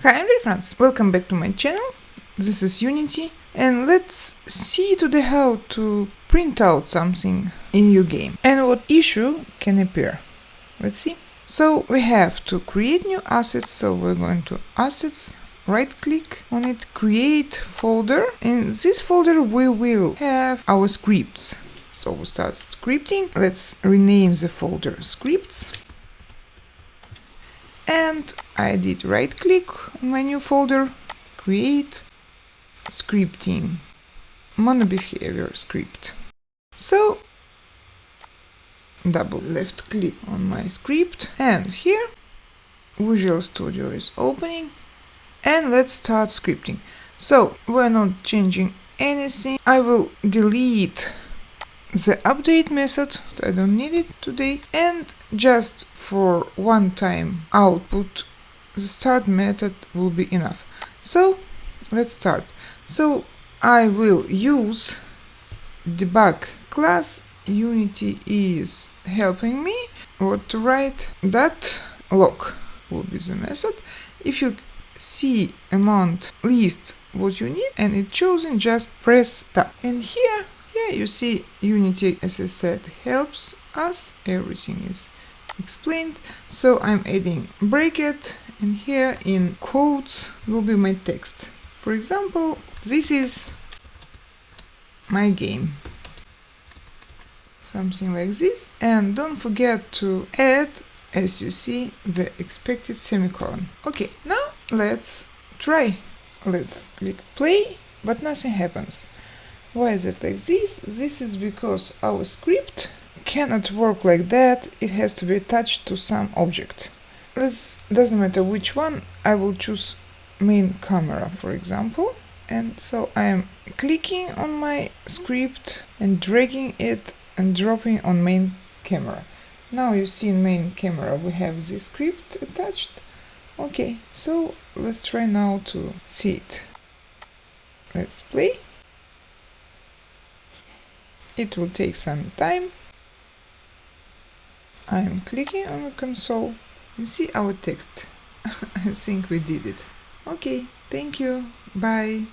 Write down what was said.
Hi, I'm dear friends, welcome back to my channel. This is Unity, and let's see today how to print out something in your game and what issue can appear. Let's see. So we have to create new assets, so we're going to Assets, right click on it, create folder. In this folder we will have our scripts. So we'll start scripting. Let's rename the folder Scripts. And I did right click on my new folder, create scripting, mono behavior script. So double left click on my script, and here Visual Studio is opening, and let's start scripting. So we're not changing anything. I will delete the update method, I don't need it today, and just for one time output the start method will be enough. So let's start. So I will use debug class. Unity is helping me what to write. .log will be the method. If you see amount list what you need and it's chosen, just press tab, and here you see Unity, as I said, helps us. Everything is explained. So I'm adding bracket, and here in quotes will be my text. For example, this is my game. Something like this. And don't forget to add, as you see, the expected semicolon. Okay, now let's try. Let's click play, but nothing happens. Why is it like this? This is because our script cannot work like that. It has to be attached to some object. This doesn't matter which one. I will choose main camera, for example. And so I am clicking on my script and dragging it and dropping on main camera. Now you see in main camera we have this script attached. Okay, so let's try now to see it. Let's play. It will take some time. I'm clicking on the console and see our text. I think we did it. Okay, thank you. Bye.